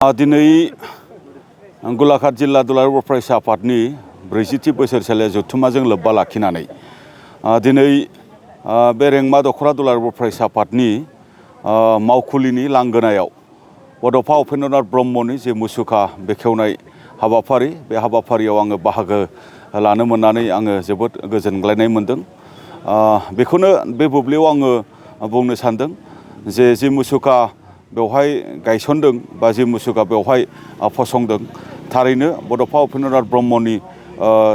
दिनै गलाघाट जिल्ला दुलाराय बर' फरायसा आफादनि 40थि बोसोरसालिया जथुम्माजों लोब्बा लाखिनानै दिनै बे रेंमा दख'रा दुलाराय बर' फरायसा आफादनि मावखुलिनि लांगोनायाव बड'फा उपेन्द्रनाथ ब्रह्मनि जे मुसुखा बेखेवनाय हाबाफारि बे हाबाफारियाव आङो बाहागो लानो मोननानै आङो जोबोद गोजोनग्लायनाय मोनदों। बेखौनो बे बुब्लियाव आङो बुंनो सानदों जे मुसुखा बेवहाय गायसनदों बा जि मुसुखा बेवहाय फसंदों थारैनो बड'फा उपेन्द्रनाथ ब्रह्मनि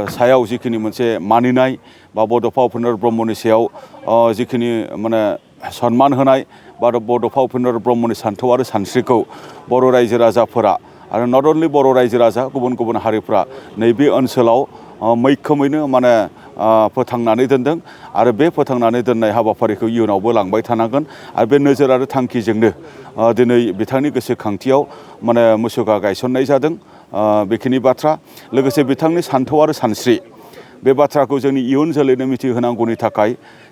सायाव जिखिनि मोनसे मानिनाय बा बड'फा उपेन्द्रनाथ ब्रह्मनि सायाव जिखिनि माने सन्मान होनाय बा बड'फा उपेन्द्रनाथ ब्रह्मनि सान्थौ आरो सानस्रिखौ बर' रायजो राजाफोरा आरो नट अनलि बर' रायजो राजा गुबुन गुबुन हारिफ्रा नैबे ओनसोलाव मैखोमैनो माने फोथांनानै दोनदों आरो बे फोथांनानै दोननाय हाबाफारिखौ इयुनावबो लांबाय थानांगोन आरो बे नोजोर आरो थांखिजोंनो दिनै बिथांनि गोसोखांथियाव माने मुसुखा गायसननाय जादों। बेखिनि बाथ्रा लोगोसे बिथांनि सान्थौ आरो सानस्रि बे बाथ्राखौ जोंनि इयुन जोलैनो मिथिहोनांगौनि थाखाय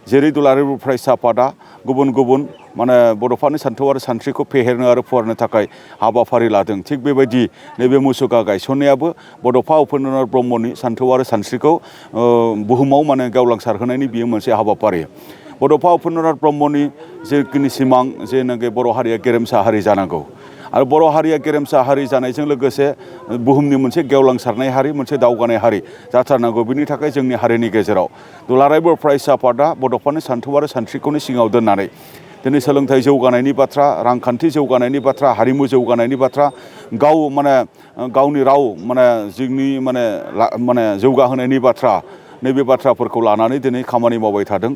जेरै दुलाराय बर' फरायसा आफादा गुबुन गुबुन माने बड'फानि सान्थौ आरो सानस्रिखौ फेहेरनो आरो फुवारनो थाखाय हाबाफारि लादों, थिग बेबायदि नैबे मुसुखा गायसननायाबो बड'फा उपेन्द्रनाथ ब्रह्मनि सान्थौ आरो सानस्रिखौ बुहुमाव माने गेवलांसार होनायनि बियो मोनसे हाबाफारि। बड'फा उपेन्द्रनाथ ब्रह्मनि जेखिनि सिमां जेनाखि बर' हारिया गेरेमसा हारि जानांगौ आरो बर' हारिया गेरेमसा हारि जानायजों लोगोसे बुहुमनि मोनसे गेवलांसारनाय हारि, मोनसे दावगानाय हारि जाथारनांगौ। बिनि थाखाय जोंनि हारिनि गेजेराव दुलाराय बर' फरायसा आफादा बड'फानि सान्थौ आरो सानस्रिखौनो सिगाङाव दोननानै दिनै सोलोंथाइ जौगानायनि बाथ्रा, रांखान्थि जौगानायनि बाथ्रा, हारिमु जौगानायनि बाथ्रा, गावनि राव माने जोंनि माने जौगाहोनायनि बाथ्रा, नैबे बाथ्राफोरखौ लानानै दिनै खामानि मावबाय थादों।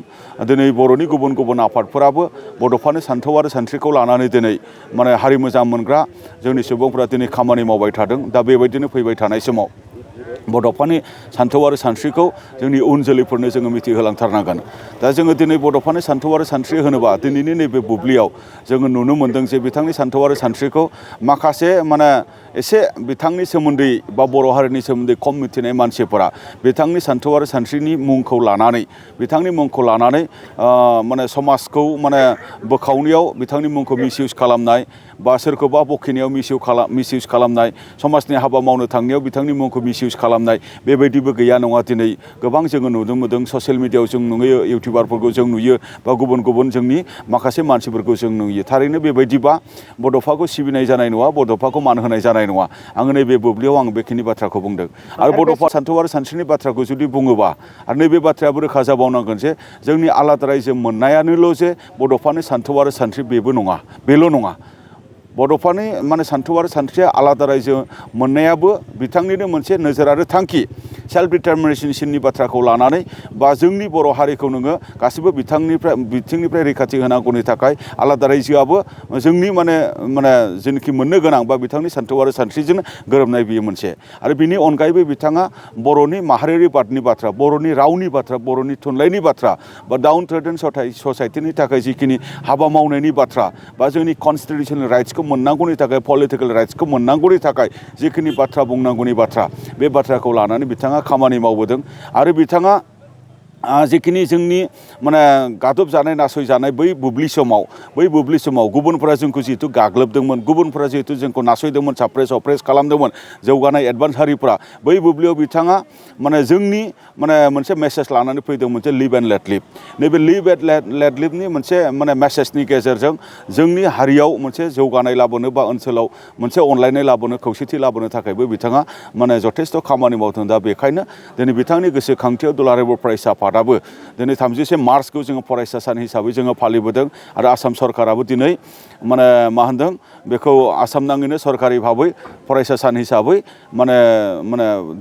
दिनै बर'नि गुबुन गुबुन आफादफोराबो बड'फानि सान्थौ आरो सानस्रिखौ लानानै दिनै माने हारि मोजां मोनग्रा जोंनि सुबुंफ्रा दिनै खामानि मावबाय थादों। दा बेबायदिनो फैबाय थानाय समाव बड'फानि सान्थौ आरो सानस्रिखौ जोंनि उन जोलैफोरनो जोङो मिथिहोलांथारनांगोन। दा जोङो दिनै बड'फानि सान्थौ आरो सानस्रि होनोबा दिनैनि नैबे बुब्लियाव जोङो नुनो मोन्दों जे बिथांनि सान्थौ आरो सानस्रिखौ माखासे माने एसे बिथांनि सोमोन्दै बा बर' हारिनि सोमोन्दै खम मिथिनाय मानसिफोरा बिथांनि सान्थौ आरो सानस्रिनि मुंखौ लानानै माने समाजखौ माने बोखावनायाव बिथांनि मुंखौ मिसइउज खालामनाय बा सोरखौबा बखिनायाव मिसइउज खालामनाय, समाजनि हाबा मावनो थांनायाव बिथांनि मुंखौ मिसइउज खालामनाय बेबायदिबो गैया नङा। दिनै गोबां जोङो नुनो मोनदों, ससियेल मिडियायाव जों नुयो, इउटिउबारफोरखौ जों नुयो बा गुबुन गुबुन जोंनि माखासे मानसिफोरखौ जों नुयो। थारैनो बेबायदिबा बड'फाखौ सिबिनाय जानाय नङा, बड'फाखौ मान होनाय जानाय नङा। आङो नैबे बुब्लियाव आं बेखिनि बाथ्राखौ बुंदों। आरो बड'फा सान्थौ आरो सानस्रिनि बाथ्राखौ जुदि बुङोबा आरो नैबे बाथ्रायाबो रोखा जाबावनांगोन जे जोंनि आलादा रायजो मोननायानोल' जे बड'फानि सान्थौ आरो सानस्रि बेल' नङा। बड'फानि माने सान्थौ आरो सानस्रिया आलादा रायजो मोननायाबो बिथांनिनो मोनसे नोजोर आरो थांखि, सेल्फ डिटारमिनेसननि बाथ्राखौ लानानै बा जोंनि बर' हारिखौ नोङो गासिबो बिथिंनिफ्राय रैखाथि होनांगौनि थाखाय आलादा रायजोआबो जोंनि माने जेनाखि मोननो गोनां बा बिथांनि सान्थौ आरो सानस्रिजों गोरोबनाय बियो मोनसे। आरो बिनि अनगायैबो बिथाङा बर'नि माहारियारि बादनि बाथ्रा, बर'नि रावनि बाथ्रा, बर'नि थुनलाइनि बाथ्रा बा डाउन ट्रेडेन ससाइटिनि थाखाय जिखिनि हाबा मावनायनि बाथ्रा बा जोंनि कनस्टिटिउसनेल राइट्सखौ मोननांगौनि थाखाय, पलिटिकेल राइट्सखौ मोननांगौनि थाखाय जिखिनि बाथ्रा बुंनांगौनि बाथ्रा, बे बाथ्राखौ लानानै बिथाङा खामानि मावबोदों। आरो बिथाङा जिखिनि जोंनि माने गादबजानाय नासयजानाय बै बुब्लि समाव गुबुनफोरा जोंखौ जिहेतु गाग्लोबदोंमोन, गुबुनफोरा जिहेतु जोंखौ नासयदोंमोन, साप्रेस खालामदोंमोन जौगानाय एडभान्स हारिफ्रा, बै बुब्लियाव बिथाङा माने जोंनि मोनसे मेसेज लानानै फैदों, मोनसे लिभ एन्ड लेट लिभ। नैबे लिभ एन्ड लेट लिभनि मोनसे मेसेजनि गेजेरजों जोंनि हारियाव मोनसे जौगानाय लाबोनो बा ओनसोलाव मोनसे अनलायनाय लाबोनो, खौसेथि लाबोनो थाखायबो बिथाङा जथेस्थ' खामानि मावदों। दा बेखायनो दिनै बिथांनि गोसोखांथियाव दुलाराय बर' फरायसा आफादाबो दिनै 30 मार्चखौ जोङो फरायसा सान हिसाबै जोङो फालिबोदों। आरो आसाम सरकाराबो दिनै बेखौ आसाम नाङैनो सरकारि भाबै फरायसा सान हिसाबै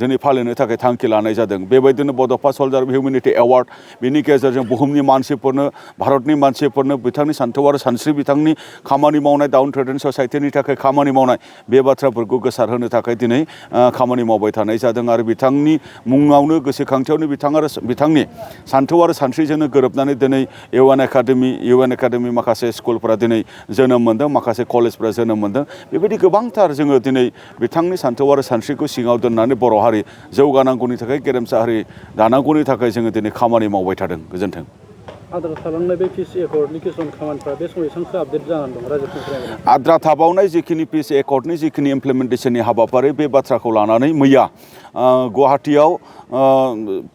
दिनै फालिनो थाखाय थांखि लानाय जादों। बेबायदिनो बड'फा सल्जार अफ हिउमेनिटि एवार्ड, बिनि गेजेरजों बुहुमनि मानसिफोरनो, भारतनि मानसिफोरनो बिथांनि सान्थौ आरो सानस्रि, बिथांनि खामानि मावनाय, डाउन ट्रेडेन ससाइटिनि थाखाय खामानि मावनाय, बे बाथ्राफोरखौ गोसारहोनो थाखाय दिनै खामानि मावबाय थानाय जादों। आरो बिथांनि मुङावनो, गोसोखांथियावनो बिथांनि सान्थौ आरो सानस्रिजोंनो गोरोबनानै दिनै इउ एन एकाडेमि माखासे स्कुलफोरा दिनै जोनोम मोन्दों, माखासे कलेजफोरा जोनोम मोन्दों। बेबायदि गोबांथार जोङो दिनै बिथांनि सान्थौ आरो सानस्रिखौ सिङाव दोननानै बर' हारि जौगानांगौनि थाखाय, गेरेमसा हारि दानांगौनि थाखाय जोङो दिनै खामानि मावबाय थादों। गोजोन्थों। आद्रा थालांनाय बे पिस एकर्डनि किसुमान खामानिफ्रा बे समाव एसेबांसो आपडेट जानानै दं रायजोफोरनिफ्राय आद्रा थाबावनाय जिखिनि पिस एकर्डनि जिखिनि इमप्लिमेन्टेसननि हाबाफारि बे बाथ्राखौ लानानै मैया गुवाहाटीयाव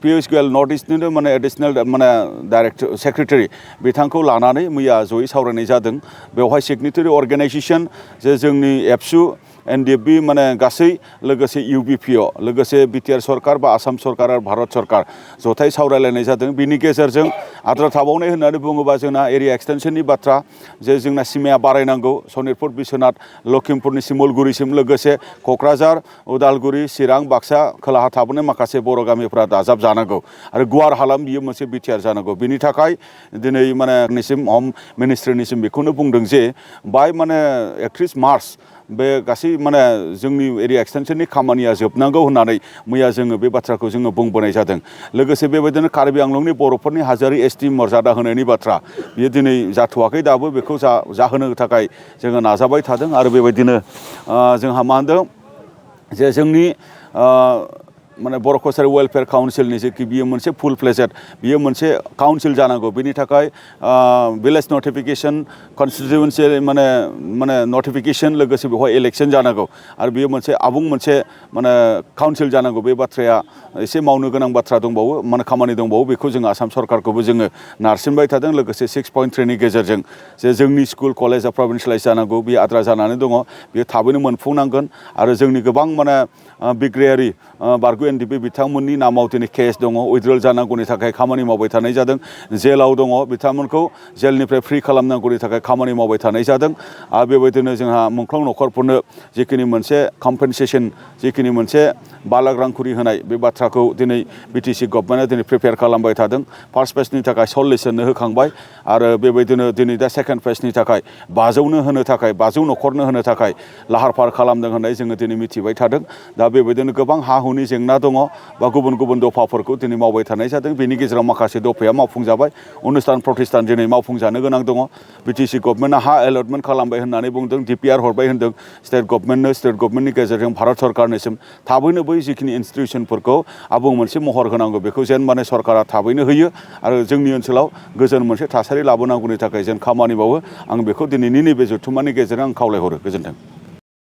पियुष गोयल नर्थ इस्टनिनो माने एडिसनेल माने डाइरेक्टर सेक्रेटारि बिथांखौ लानानै मैया जयै सावरायनाय जादों बेवहाय सिगनेटारि अर्गेनाइजेसन जे जोंनि एबसु एनडिएफबि माने गासै लोगोसे इउबिपिअ लोगोसे बिटिआर सरकार बा आसाम सरकार आरो भारत सरकार जथाय सावरायलायनाय जादों बिनि गेजेरजों आद्रा थाबावनाय होननानै बुङोबा जोंना एरिया एक्सटेनसननि बाथ्रा जे जोंना सिमाया बारायनांगौ सनितपुर बिश्वनाथ लखिमपुरनि सिमलगुरिसिम लोगोसे क'क्राझार उदालगुरि चिरां बाक्सा खोलाहा थाबोनाय माखासे बर' गामिफ्रा दाजाब जानांगौ आरो गुवार हालाम बियो मोनसे बिटिआर जानांगौ बिनि थाखाय दिनै माने होम मिनिस्ट्रिनिसिम बेखौनो बुंदों जे बाय माने 31 मार्च बे गासै माने जोंनि एरिया एक्सटेनसननि खामानिया जोबनांगौ होननानै मैया जोङो बे बाथ्राखौ जोङो बुंबोनाय जादों लोगोसे बेबायदिनो कार्बि आंलंनि बर'फोरनि हाजारि एसटि मर्यादा होनायनि बाथ्रा बियो दिनै जाथ'वाखै दाबो बेखौ जाहोनो थाखाय जोङो नाजाबाय थादों आरो बेबायदिनो जोंहा मा होनदों जे जोंनि माने बर' कसारि वेलफेयार काउन्सिलनि जेखि बियो मोनसे फुल फ्लेजेड बियो मोनसे काउन्सिल जानांगौ बिनि थाखाय भिलेज नटिफिकेसन कन्स्टिटिउन्सि माने नटिफिकेसन लोगोसे बेवहाय इलेक्सन जानांगौ आरो बियो मोनसे आबुं मोनसे माने काउन्सिल जानांगौ बे बाथ्राया एसे मावनो गोनां बाथ्रा दंबावो माने खामानि दंबावो बेखौ जोङो आसाम सरकारखौबो जोङो नारसिनबाय थादों लोगोसे 6.3नि गेजेरजों जे जोंनि स्कुल कलेजा प्रभिन्सियेलाइज जानांगौ बे आद्रा जानानै दङ बेयो थाबैनो मोनफुंनांगोन आरो जोंनि गोबां माने बिग्रायारि बारग' एनडिपि बिथांमोननि नामाव दिनै केस दङ उइथड्रल जानांगौनि थाखाय खामानि मावबाय थानाय जादों जेलाव दङ बिथांमोनखौ जेलनिफ्राय फ्रि खालामनांगौनि थाखाय खामानि मावबाय थानाय जादों आरो बेबायदिनो जोंहा मुंख्लं न'खरफोरनो जिखिनि मोनसे कम्पेनसेसन जिखिनि मोनसे 5 लाख रांखुरि होनाय बे बाथ्राखौ दिनै बिटिसि गभर्नमेन्टआ दिनै प्रिपेयार खालामबाय थादों फार्स्ट फेजनि थाखाय 40 जननो होखांबाय आरो बेबायदिनो दिनै दा सेकेन्ड फेजनि थाखाय 500 न'खरनो होनो थाखाय लाहार फाहार खालामदों होननाय जोङो दिनै मिथिबाय थादों दा बेबायदिनो गोबां हा हुनि जेंना दङ बा गुबुन गुबुन दफाफोरखौ दिनै मावबाय थानाय जादों बेनि गेजेराव माखासे दफाया मावफुंजाबाय अनुस्थान प्रतिष्ठान दिनै मावफुंजानो गोनां दङ बिटिसि गभर्नमेन्टआ हा एलटमेन्ट खालामबाय होननानै बुंदों डिपिआर हरबाय होनदों स्टेट गभर्नमेन्टनि गेजेरजों भारत सरकारनिसिम थाबैनो बै जिखिनि इन्स्टिटिउसनफोरखौ आबुं मोनसे महर होनांगौ बेखौ जेन माने सरकारा थाबैनो होयो आरो जोंनि ओनसोलाव गोजोन मोनसे थासारि लाबोनांगौनि थाखाय जेन खामानि मावो आं बेखौ दिनैनि नैबे जथुम्मानि गेजेरजों आं खावलायहरो गोजोन्थों।